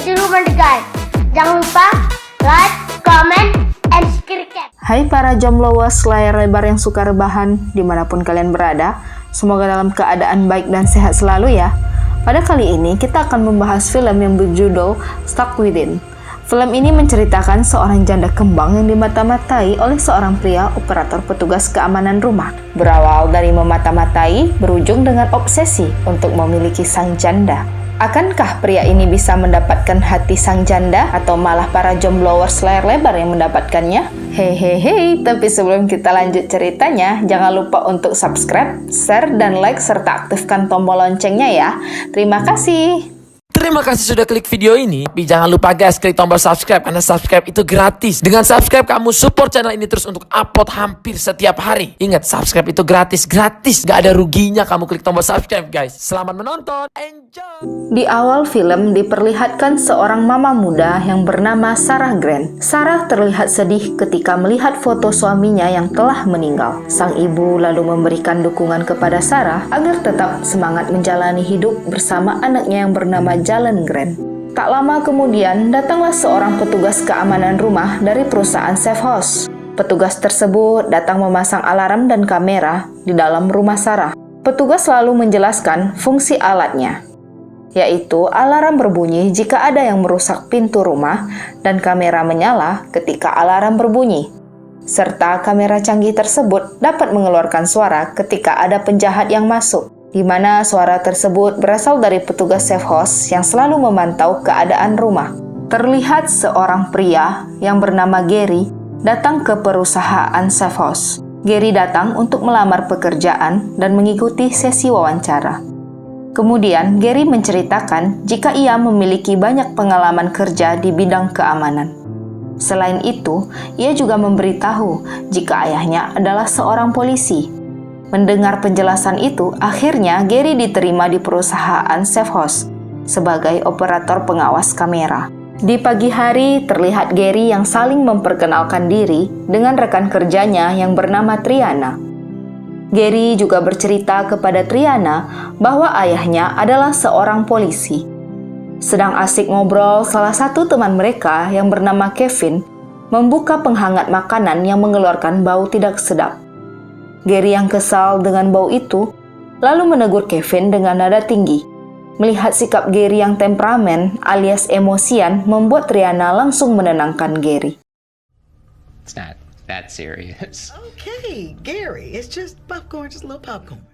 itu rumah guys. Jangan lupa like, comment, and subscribe. Hai para jombloers layar lebar yang suka rebahan dimanapun kalian berada, semoga dalam keadaan baik dan sehat selalu ya. Pada kali ini kita akan membahas film yang berjudul Stuck Within. Film ini menceritakan seorang janda kembang yang dimata-matai oleh seorang pria operator petugas keamanan rumah. Berawal dari memata-matai, berujung dengan obsesi untuk memiliki sang janda. Akankah pria ini bisa mendapatkan hati sang janda atau malah para jombloers layar lebar yang mendapatkannya? Hehehe, tapi sebelum kita lanjut ceritanya, jangan lupa untuk subscribe, share, dan like serta aktifkan tombol loncengnya ya. Terima kasih. Terima kasih sudah klik video ini. Tapi jangan lupa guys, klik tombol subscribe karena subscribe itu gratis. Dengan subscribe kamu support channel ini terus untuk upload hampir setiap hari. Ingat, subscribe itu gratis. Gak ada ruginya kamu klik tombol subscribe guys. Selamat menonton. Enjoy. Di awal film diperlihatkan seorang mama muda yang bernama Sarah Grant. Sarah terlihat sedih ketika melihat foto suaminya yang telah meninggal. Sang ibu lalu memberikan dukungan kepada Sarah agar tetap semangat menjalani hidup bersama anaknya yang bernama Jalen Grant. Tak lama kemudian, datanglah seorang petugas keamanan rumah dari perusahaan safe house. Petugas tersebut datang memasang alarm dan kamera di dalam rumah Sarah. Petugas selalu menjelaskan fungsi alatnya, yaitu alarm berbunyi jika ada yang merusak pintu rumah dan kamera menyala ketika alarm berbunyi. Serta kamera canggih tersebut dapat mengeluarkan suara ketika ada penjahat yang masuk, di mana suara tersebut berasal dari petugas safe house yang selalu memantau keadaan rumah. Terlihat seorang pria yang bernama Gary datang ke perusahaan safe house. Gary datang untuk melamar pekerjaan dan mengikuti sesi wawancara. Kemudian Gary menceritakan jika ia memiliki banyak pengalaman kerja di bidang keamanan. Selain itu, ia juga memberitahu jika ayahnya adalah seorang polisi. Mendengar penjelasan itu, akhirnya Gary diterima di perusahaan safe house sebagai operator pengawas kamera. Di pagi hari, terlihat Gary yang saling memperkenalkan diri dengan rekan kerjanya yang bernama Triana. Gary juga bercerita kepada Triana bahwa ayahnya adalah seorang polisi. Sedang asik ngobrol, salah satu teman mereka yang bernama Kevin membuka penghangat makanan yang mengeluarkan bau tidak sedap. Gary yang kesal dengan bau itu, lalu menegur Kevin dengan nada tinggi. Melihat sikap Gary yang temperamen alias emosian membuat Triana langsung menenangkan Gary. It's not that serious. Okay, Gary, it's just popcorn, just a little popcorn.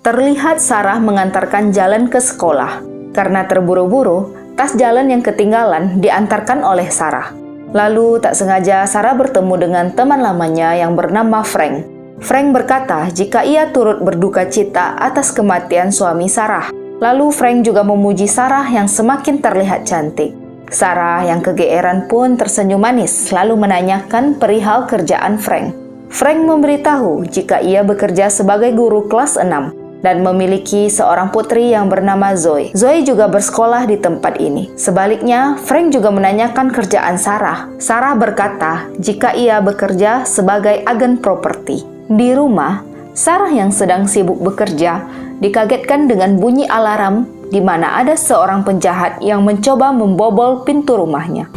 Terlihat Sarah mengantarkan Jalen ke sekolah. Karena terburu-buru, tas Jalen yang ketinggalan diantarkan oleh Sarah. Lalu tak sengaja Sarah bertemu dengan teman lamanya yang bernama Frank. Frank berkata jika ia turut berduka cita atas kematian suami Sarah. Lalu Frank juga memuji Sarah yang semakin terlihat cantik. Sarah yang kegeeran pun tersenyum manis lalu menanyakan perihal kerjaan Frank. Frank memberitahu jika ia bekerja sebagai guru kelas 6 dan memiliki seorang putri yang bernama Zoe. Zoe juga bersekolah di tempat ini. Sebaliknya, Frank juga menanyakan kerjaan Sarah. Sarah berkata jika ia bekerja sebagai agen properti. Di rumah, Sarah yang sedang sibuk bekerja dikagetkan dengan bunyi alarm di mana ada seorang penjahat yang mencoba membobol pintu rumahnya.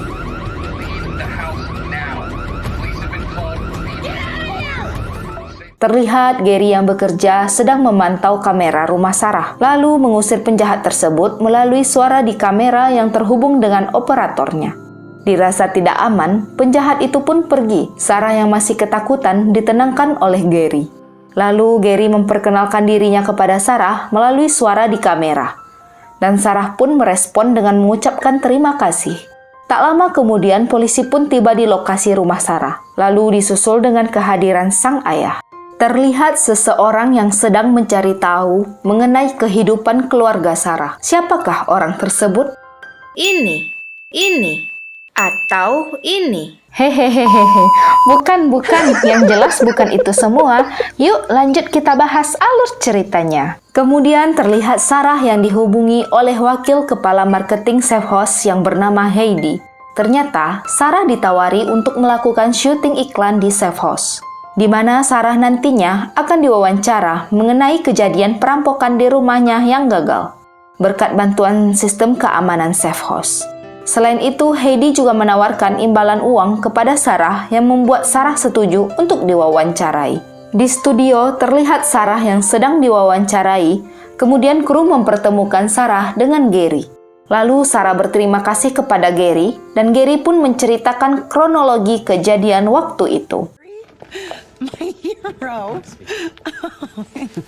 Terlihat Gary yang bekerja sedang memantau kamera rumah Sarah, lalu mengusir penjahat tersebut melalui suara di kamera yang terhubung dengan operatornya. Dirasa tidak aman, penjahat itu pun pergi. Sarah yang masih ketakutan ditenangkan oleh Gary. Lalu Gary memperkenalkan dirinya kepada Sarah melalui suara di kamera. Dan Sarah pun merespon dengan mengucapkan terima kasih. Tak lama kemudian polisi pun tiba di lokasi rumah Sarah, lalu disusul dengan kehadiran sang ayah. Terlihat seseorang yang sedang mencari tahu mengenai kehidupan keluarga Sarah. Siapakah orang tersebut? Ini, atau ini. Hehehehe, bukan, yang jelas bukan itu semua. Yuk lanjut kita bahas alur ceritanya. Kemudian terlihat Sarah yang dihubungi oleh wakil kepala marketing safe house yang bernama Heidi. Ternyata Sarah ditawari untuk melakukan syuting iklan di safe house, di mana Sarah nantinya akan diwawancara mengenai kejadian perampokan di rumahnya yang gagal berkat bantuan sistem keamanan safe house. Selain itu, Heidi juga menawarkan imbalan uang kepada Sarah yang membuat Sarah setuju untuk diwawancarai. Di studio, terlihat Sarah yang sedang diwawancarai, kemudian kru mempertemukan Sarah dengan Gary. Lalu Sarah berterima kasih kepada Gary, dan Gary pun menceritakan kronologi kejadian waktu itu. My hero.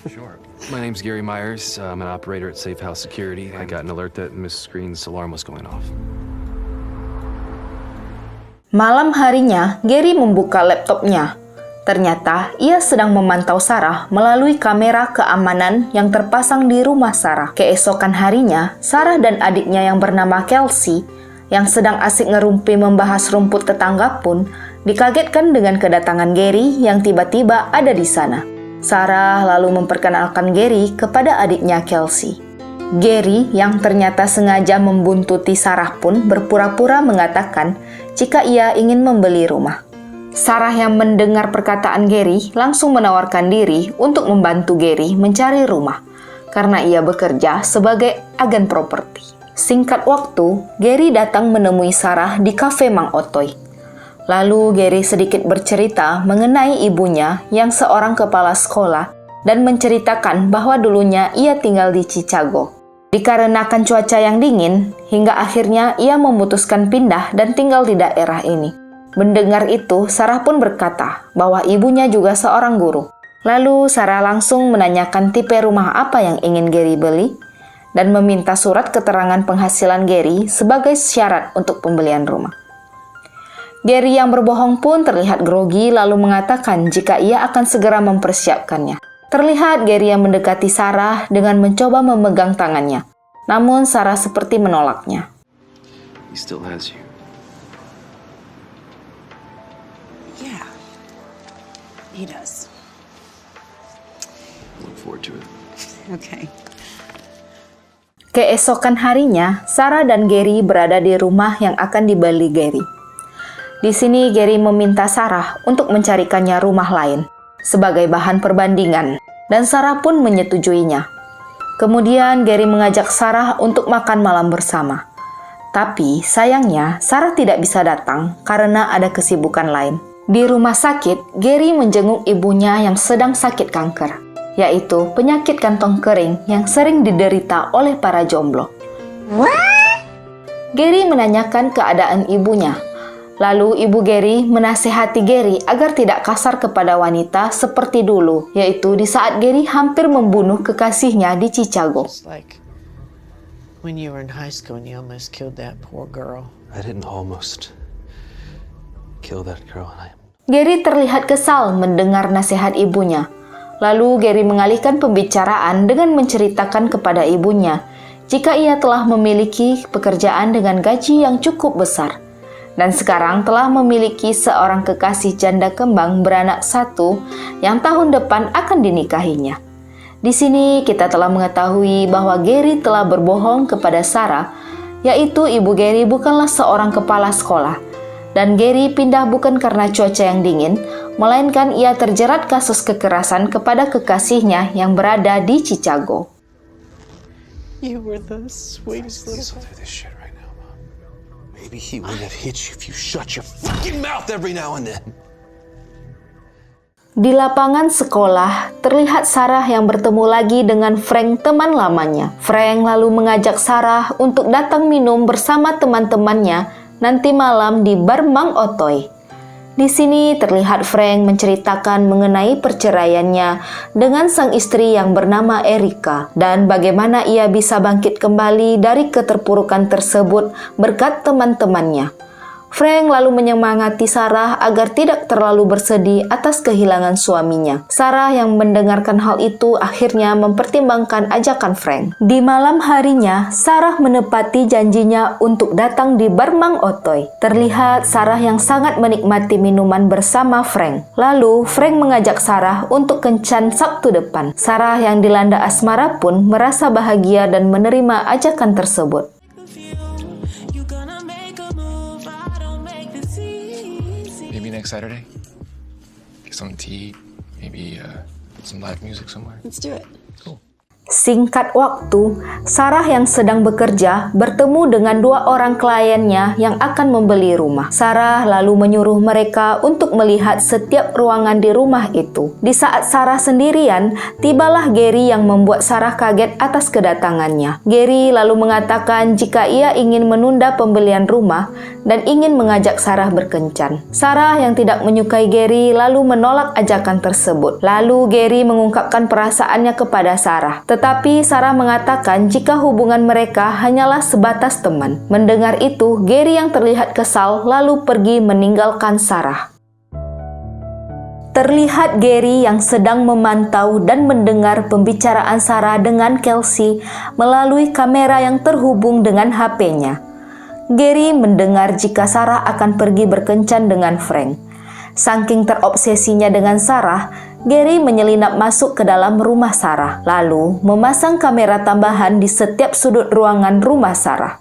Sure. My name's Gary Myers. I'm an operator at Safe House Security. I got an alert that Miss Green's alarm was going off. Malam harinya, Gary membuka laptopnya. Ternyata, ia sedang memantau Sarah melalui kamera keamanan yang terpasang di rumah Sarah. Keesokan harinya, Sarah dan adiknya yang bernama Kelsey, yang sedang asik ngerumpi membahas rumput tetangga pun, dikagetkan dengan kedatangan Gary yang tiba-tiba ada di sana. Sarah lalu memperkenalkan Gary kepada adiknya Kelsey. Gary yang ternyata sengaja membuntuti Sarah pun berpura-pura mengatakan jika ia ingin membeli rumah. Sarah yang mendengar perkataan Gary langsung menawarkan diri untuk membantu Gary mencari rumah karena ia bekerja sebagai agen properti. Singkat waktu, Gary datang menemui Sarah di kafe Mang Otoy. Lalu Gary sedikit bercerita mengenai ibunya yang seorang kepala sekolah dan menceritakan bahwa dulunya ia tinggal di Chicago. Dikarenakan cuaca yang dingin, hingga akhirnya ia memutuskan pindah dan tinggal di daerah ini. Mendengar itu, Sarah pun berkata bahwa ibunya juga seorang guru. Lalu Sarah langsung menanyakan tipe rumah apa yang ingin Gary beli dan meminta surat keterangan penghasilan Gary sebagai syarat untuk pembelian rumah. Gary yang berbohong pun terlihat grogi lalu mengatakan jika ia akan segera mempersiapkannya. Terlihat Gary yang mendekati Sarah dengan mencoba memegang tangannya. Namun Sarah seperti menolaknya. He still has you. Yeah. He does. Look forward to it. Okay. Keesokan harinya, Sarah dan Gary berada di rumah yang akan dibeli Gary. Di sini Gary meminta Sarah untuk mencarikannya rumah lain sebagai bahan perbandingan, dan Sarah pun menyetujuinya. Kemudian Gary mengajak Sarah untuk makan malam bersama. Tapi sayangnya Sarah tidak bisa datang karena ada kesibukan lain. Di rumah sakit, Gary menjenguk ibunya yang sedang sakit kanker, yaitu penyakit kantong kering yang sering diderita oleh para jomblo. Gary menanyakan keadaan ibunya. Lalu ibu Gary menasihati Gary agar tidak kasar kepada wanita seperti dulu, yaitu di saat Gary hampir membunuh kekasihnya di Chicago. It's like when you were in high school and you almost killed that poor girl. I didn't almost kill that girl. Gary terlihat kesal mendengar nasihat ibunya. Lalu Gary mengalihkan pembicaraan dengan menceritakan kepada ibunya jika ia telah memiliki pekerjaan dengan gaji yang cukup besar. Dan sekarang telah memiliki seorang kekasih janda kembang beranak satu yang tahun depan akan dinikahinya. Di sini kita telah mengetahui bahwa Gary telah berbohong kepada Sarah, yaitu ibu Gary bukanlah seorang kepala sekolah. Dan Gary pindah bukan karena cuaca yang dingin, melainkan ia terjerat kasus kekerasan kepada kekasihnya yang berada di Chicago. You were the sweetest little Maybe he wouldn't have hit you if you shut your fucking mouth every now and then. Di lapangan sekolah, terlihat Sarah yang bertemu lagi dengan Frank, teman lamanya. Frank lalu mengajak Sarah untuk datang minum bersama teman-temannya nanti malam di bar Mang Otoy. Di sini terlihat Frank menceritakan mengenai perceraiannya dengan sang istri yang bernama Erika dan bagaimana ia bisa bangkit kembali dari keterpurukan tersebut berkat teman-temannya. Frank lalu menyemangati Sarah agar tidak terlalu bersedih atas kehilangan suaminya. Sarah yang mendengarkan hal itu akhirnya mempertimbangkan ajakan Frank. Di malam harinya, Sarah menepati janjinya untuk datang di bar Mang Otoy. Terlihat Sarah yang sangat menikmati minuman bersama Frank. Lalu Frank mengajak Sarah untuk kencan Sabtu depan. Sarah yang dilanda asmara pun merasa bahagia dan menerima ajakan tersebut. Maybe next Saturday? Get something to eat. Maybe some live music somewhere. Let's do it. Cool. Singkat waktu, Sarah yang sedang bekerja bertemu dengan 2 orang kliennya yang akan membeli rumah. Sarah lalu menyuruh mereka untuk melihat setiap ruangan di rumah itu. Di saat Sarah sendirian, tibalah Gary yang membuat Sarah kaget atas kedatangannya. Gary lalu mengatakan jika ia ingin menunda pembelian rumah dan ingin mengajak Sarah berkencan. Sarah yang tidak menyukai Gary lalu menolak ajakan tersebut. Lalu Gary mengungkapkan perasaannya kepada Sarah. Tetapi Sarah mengatakan jika hubungan mereka hanyalah sebatas teman. Mendengar itu, Gary yang terlihat kesal lalu pergi meninggalkan Sarah. Terlihat Gary yang sedang memantau dan mendengar pembicaraan Sarah dengan Kelsey melalui kamera yang terhubung dengan HP-nya. Gary mendengar jika Sarah akan pergi berkencan dengan Frank. Saking terobsesinya dengan Sarah, Gary menyelinap masuk ke dalam rumah Sarah, lalu memasang kamera tambahan di setiap sudut ruangan rumah Sarah.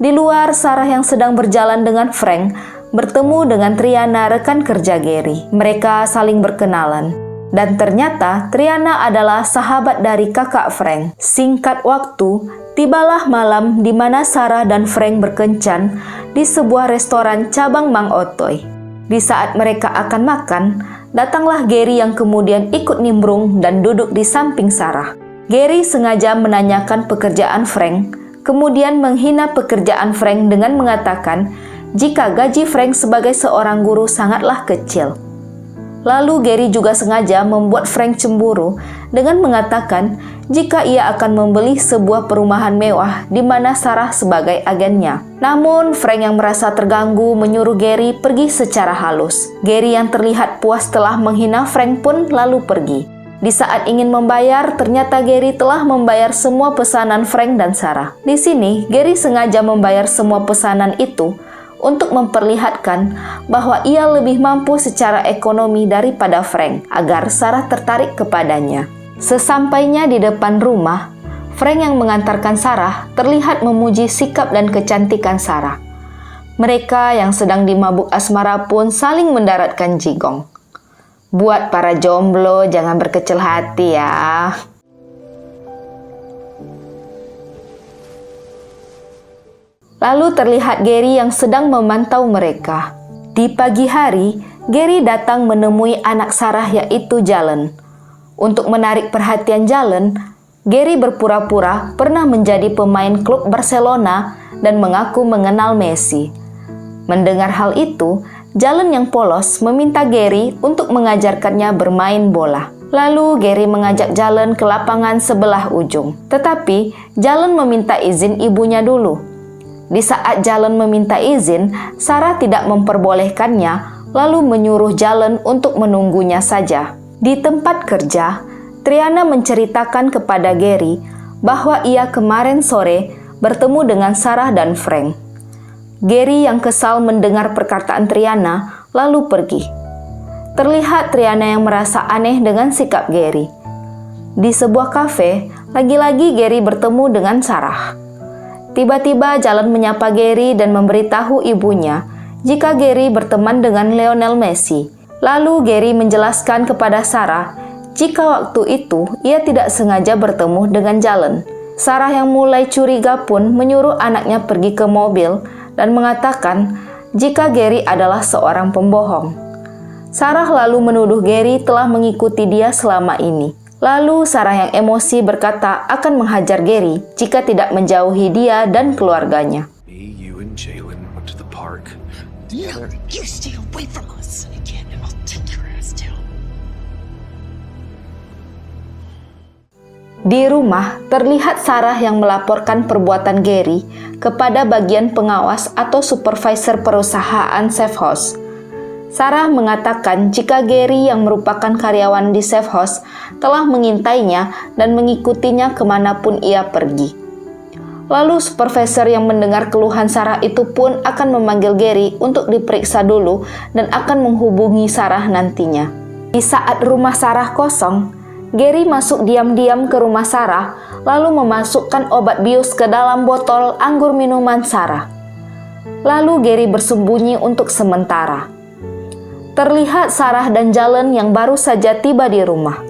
Di luar, Sarah yang sedang berjalan dengan Frank bertemu dengan Triana, rekan kerja Gary. Mereka saling berkenalan. Dan ternyata Triana adalah sahabat dari kakak Frank. Singkat waktu, tibalah malam di mana Sarah dan Frank berkencan di sebuah restoran cabang Mang Otoy. Di saat mereka akan makan, datanglah Gary yang kemudian ikut nimbrung dan duduk di samping Sarah. Gary sengaja menanyakan pekerjaan Frank, kemudian menghina pekerjaan Frank dengan mengatakan jika gaji Frank sebagai seorang guru sangatlah kecil. Lalu Gary juga sengaja membuat Frank cemburu dengan mengatakan jika ia akan membeli sebuah perumahan mewah di mana Sarah sebagai agennya. Namun Frank yang merasa terganggu menyuruh Gary pergi secara halus. Gary yang terlihat puas telah menghina Frank pun lalu pergi. Di saat ingin membayar, ternyata Gary telah membayar semua pesanan Frank dan Sarah. Di sini, Gary sengaja membayar semua pesanan itu untuk memperlihatkan bahwa ia lebih mampu secara ekonomi daripada Frank, agar Sarah tertarik kepadanya. Sesampainya di depan rumah, Frank yang mengantarkan Sarah terlihat memuji sikap dan kecantikan Sarah. Mereka yang sedang dimabuk asmara pun saling mendaratkan jigong. Buat para jomblo, jangan berkecil hati ya. Lalu terlihat Gary yang sedang memantau mereka. Di pagi hari, Gary datang menemui anak Sarah yaitu Jalen. Untuk menarik perhatian Jalen, Gary berpura-pura pernah menjadi pemain klub Barcelona dan mengaku mengenal Messi. Mendengar hal itu, Jalen yang polos meminta Gary untuk mengajarkannya bermain bola. Lalu Gary mengajak Jalen ke lapangan sebelah ujung. Tetapi Jalen meminta izin ibunya dulu. Di saat Jalen meminta izin, Sarah tidak memperbolehkannya, lalu menyuruh Jalen untuk menunggunya saja. Di tempat kerja, Triana menceritakan kepada Gary bahwa ia kemarin sore bertemu dengan Sarah dan Frank. Gary yang kesal mendengar perkataan Triana lalu pergi. Terlihat Triana yang merasa aneh dengan sikap Gary. Di sebuah kafe, lagi-lagi Gary bertemu dengan Sarah. Tiba-tiba Jalen menyapa Gary dan memberitahu ibunya jika Gary berteman dengan Lionel Messi. Lalu Gary menjelaskan kepada Sarah jika waktu itu ia tidak sengaja bertemu dengan Jalen. Sarah yang mulai curiga pun menyuruh anaknya pergi ke mobil dan mengatakan jika Gary adalah seorang pembohong. Sarah lalu menuduh Gary telah mengikuti dia selama ini. Lalu Sarah yang emosi berkata akan menghajar Gary jika tidak menjauhi dia dan keluarganya. Me, you, and Jalen went to the park. No, you stay away from us. Again, and I'll take your ass down. Di rumah, terlihat Sarah yang melaporkan perbuatan Gary kepada bagian pengawas atau supervisor perusahaan safe house. Sarah mengatakan jika Gary yang merupakan karyawan di safe house telah mengintainya dan mengikutinya kemanapun ia pergi. Lalu supervisor yang mendengar keluhan Sarah itu pun akan memanggil Gary untuk diperiksa dulu dan akan menghubungi Sarah nantinya. Di saat rumah Sarah kosong, Gary masuk diam-diam ke rumah Sarah lalu memasukkan obat bius ke dalam botol anggur minuman Sarah. Lalu Gary bersembunyi untuk sementara. Terlihat Sarah dan Jalen yang baru saja tiba di rumah.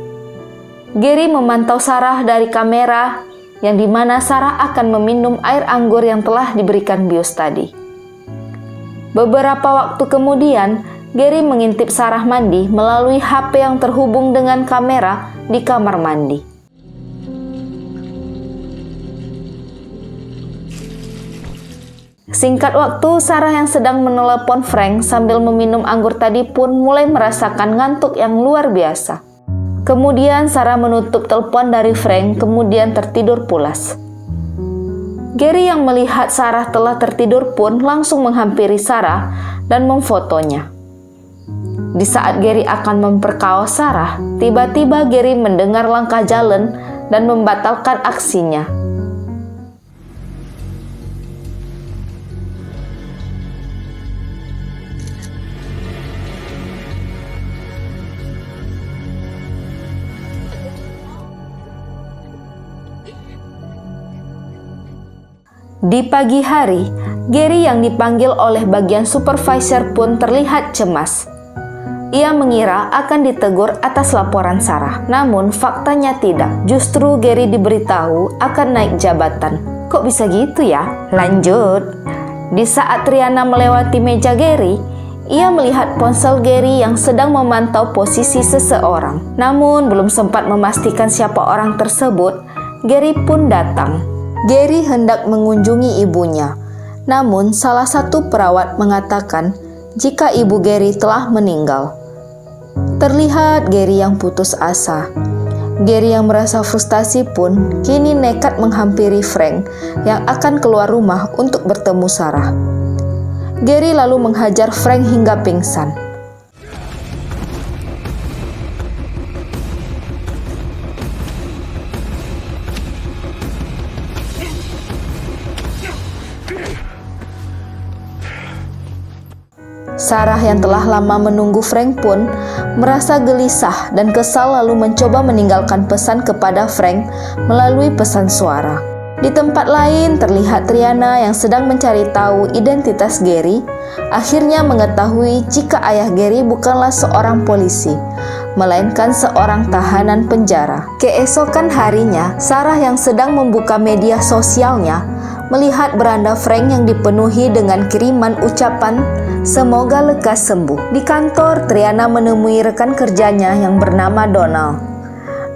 Gary memantau Sarah dari kamera yang dimana Sarah akan meminum air anggur yang telah diberikan bius tadi. Beberapa waktu kemudian, Gary mengintip Sarah mandi melalui HP yang terhubung dengan kamera di kamar mandi. Singkat waktu, Sarah yang sedang menelepon Frank sambil meminum anggur tadi pun mulai merasakan ngantuk yang luar biasa. Kemudian Sarah menutup telepon dari Frank, kemudian tertidur pulas. Gary yang melihat Sarah telah tertidur pun langsung menghampiri Sarah dan memfotonya. Di saat Gary akan memperkaos Sarah, tiba-tiba Gary mendengar langkah Jalen dan membatalkan aksinya. Di pagi hari, Gary yang dipanggil oleh bagian supervisor pun terlihat cemas. Ia mengira akan ditegur atas laporan Sarah, namun faktanya tidak. Justru Gary diberitahu akan naik jabatan. Kok bisa gitu ya? Lanjut. Di saat Triana melewati meja Gary, ia melihat ponsel Gary yang sedang memantau posisi seseorang. Namun belum sempat memastikan siapa orang tersebut, Gary pun datang. Gary hendak mengunjungi ibunya, namun salah satu perawat mengatakan jika ibu Gary telah meninggal. Terlihat Gary yang putus asa. Gary yang merasa frustasi pun kini nekat menghampiri Frank yang akan keluar rumah untuk bertemu Sarah. Gary lalu menghajar Frank hingga pingsan. Sarah yang telah lama menunggu Frank pun merasa gelisah dan kesal lalu mencoba meninggalkan pesan kepada Frank melalui pesan suara. Di tempat lain terlihat Triana yang sedang mencari tahu identitas Gary, akhirnya mengetahui jika ayah Gary bukanlah seorang polisi, melainkan seorang tahanan penjara. Keesokan harinya, Sarah yang sedang membuka media sosialnya melihat beranda Frank yang dipenuhi dengan kiriman ucapan semoga lekas sembuh. Di kantor, Triana menemui rekan kerjanya yang bernama Donald.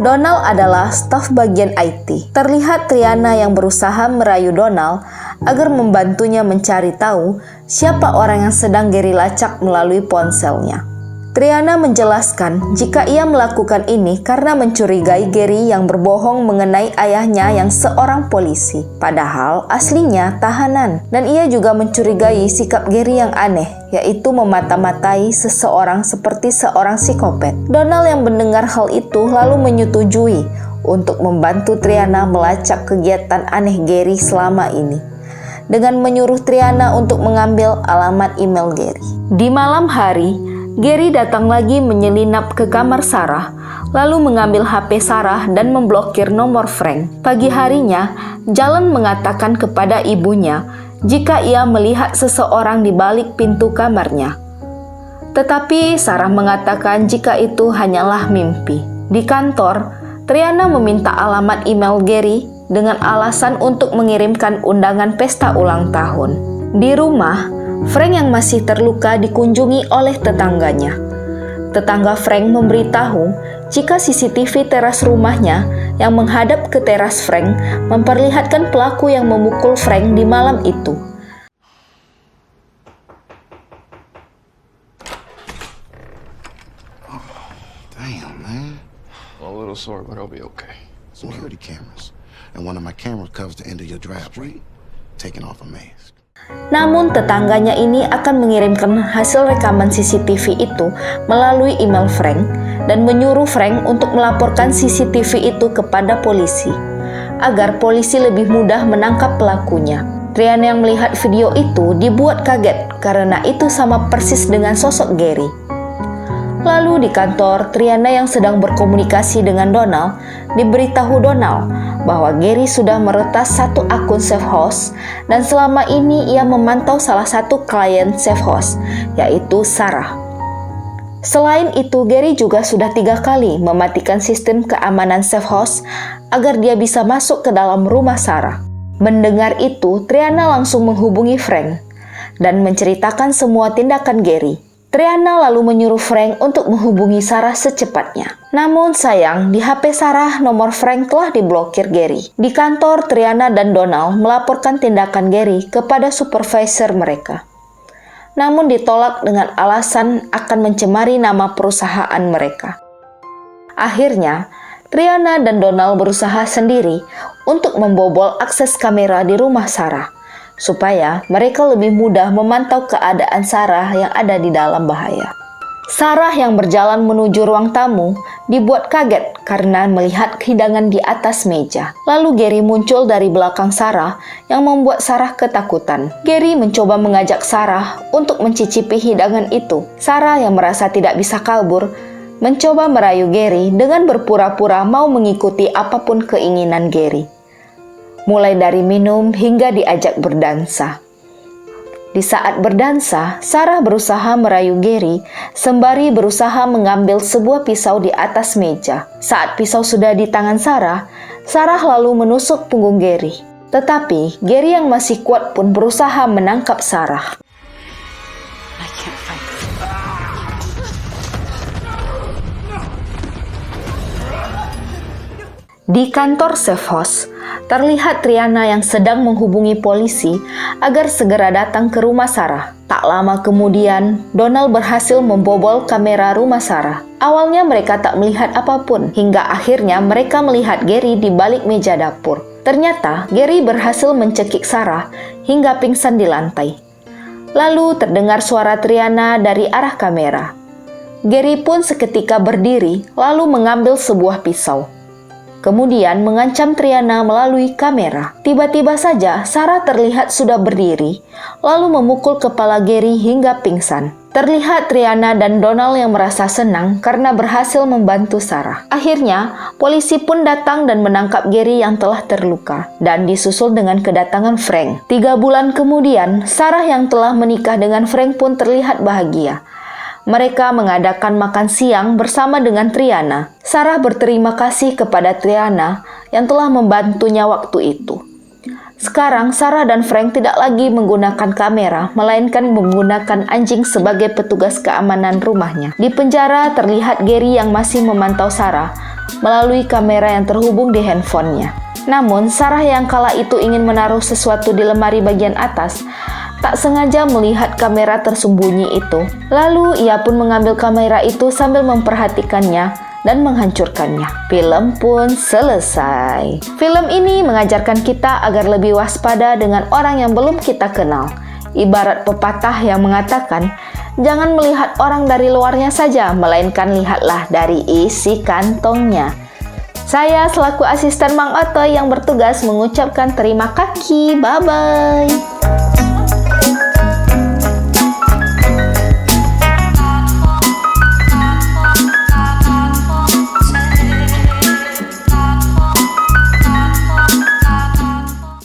Donald adalah staf bagian IT. Terlihat Triana yang berusaha merayu Donald agar membantunya mencari tahu siapa orang yang sedang Gary lacak melalui ponselnya. Triana menjelaskan jika ia melakukan ini karena mencurigai Gary yang berbohong mengenai ayahnya yang seorang polisi, padahal aslinya tahanan. Dan ia juga mencurigai sikap Gary yang aneh, yaitu memata-matai seseorang seperti seorang psikopat. Donald yang mendengar hal itu lalu menyetujui untuk membantu Triana melacak kegiatan aneh Gary selama ini, dengan menyuruh Triana untuk mengambil alamat email Gary. Di malam hari, Gary datang lagi menyelinap ke kamar Sarah, lalu mengambil HP Sarah dan memblokir nomor Frank. Pagi harinya, Jalen mengatakan kepada ibunya jika ia melihat seseorang di balik pintu kamarnya. Tetapi Sarah mengatakan jika itu hanyalah mimpi. Di kantor, Triana meminta alamat email Gary dengan alasan untuk mengirimkan undangan pesta ulang tahun. Di rumah, Frank yang masih terluka dikunjungi oleh tetangganya. Tetangga Frank memberitahu jika CCTV teras rumahnya yang menghadap ke teras Frank memperlihatkan pelaku yang memukul Frank di malam itu. Damn, man. A little sore, but I'll be okay. Security cameras. And one of my cameras covers the end of your driveway. Taking off a mask. Namun tetangganya ini akan mengirimkan hasil rekaman CCTV itu melalui email Frank dan menyuruh Frank untuk melaporkan CCTV itu kepada polisi. agar polisi lebih mudah menangkap pelakunya. Triana yang melihat video itu dibuat kaget karena itu sama persis dengan sosok Gary. Lalu di kantor, Triana yang sedang berkomunikasi dengan Donald diberitahu Donald bahwa Gary sudah meretas satu akun Safehouse dan selama ini ia memantau salah satu klien Safehouse, yaitu Sarah. Selain itu, Gary juga sudah 3 kali mematikan sistem keamanan Safehouse agar dia bisa masuk ke dalam rumah Sarah. Mendengar itu, Triana langsung menghubungi Frank dan menceritakan semua tindakan Gary. Triana lalu menyuruh Frank untuk menghubungi Sarah secepatnya. Namun sayang, di HP Sarah nomor Frank telah diblokir Gary. Di kantor, Triana dan Donald melaporkan tindakan Gary kepada supervisor mereka. Namun ditolak dengan alasan akan mencemari nama perusahaan mereka. Akhirnya, Triana dan Donald berusaha sendiri untuk membobol akses kamera di rumah Sarah, supaya mereka lebih mudah memantau keadaan Sarah yang ada di dalam bahaya. Sarah yang berjalan menuju ruang tamu dibuat kaget karena melihat hidangan di atas meja. Lalu Gary muncul dari belakang Sarah yang membuat Sarah ketakutan. Gary mencoba mengajak Sarah untuk mencicipi hidangan itu. Sarah yang merasa tidak bisa kabur mencoba merayu Gary dengan berpura-pura mau mengikuti apapun keinginan Gary. Mulai dari minum hingga diajak berdansa. Di saat berdansa, Sarah berusaha merayu Gary sembari berusaha mengambil sebuah pisau di atas meja. Saat pisau sudah di tangan Sarah, Sarah lalu menusuk punggung Gary. Tetapi Gary yang masih kuat pun berusaha menangkap Sarah. Di kantor Safehouse, terlihat Triana yang sedang menghubungi polisi agar segera datang ke rumah Sarah. Tak lama kemudian, Donald berhasil membobol kamera rumah Sarah. Awalnya mereka tak melihat apapun, hingga akhirnya mereka melihat Gary di balik meja dapur. Ternyata, Gary berhasil mencekik Sarah hingga pingsan di lantai. Lalu terdengar suara Triana dari arah kamera. Gary pun seketika berdiri, lalu mengambil sebuah pisau. Kemudian mengancam Triana melalui kamera. Tiba-tiba saja Sarah terlihat sudah berdiri, lalu memukul kepala Gary hingga pingsan. Terlihat Triana dan Donald yang merasa senang karena berhasil membantu Sarah. Akhirnya, polisi pun datang dan menangkap Gary yang telah terluka, dan disusul dengan kedatangan Frank. 3 bulan kemudian, Sarah yang telah menikah dengan Frank pun terlihat bahagia. Mereka mengadakan makan siang bersama dengan Triana. Sarah berterima kasih kepada Triana yang telah membantunya waktu itu. Sekarang Sarah dan Frank tidak lagi menggunakan kamera, melainkan menggunakan anjing sebagai petugas keamanan rumahnya. Di penjara terlihat Gary yang masih memantau Sarah melalui kamera yang terhubung di handphonenya. Namun Sarah yang kala itu ingin menaruh sesuatu di lemari bagian atas, tak sengaja melihat kamera tersembunyi itu. Lalu ia pun mengambil kamera itu sambil memperhatikannya dan menghancurkannya. Film pun selesai. Film ini mengajarkan kita agar lebih waspada dengan orang yang belum kita kenal. Ibarat pepatah yang mengatakan, jangan melihat orang dari luarnya saja, melainkan lihatlah dari isi kantongnya. Saya selaku asisten Mang Oto yang bertugas mengucapkan terima kasih. Bye-bye.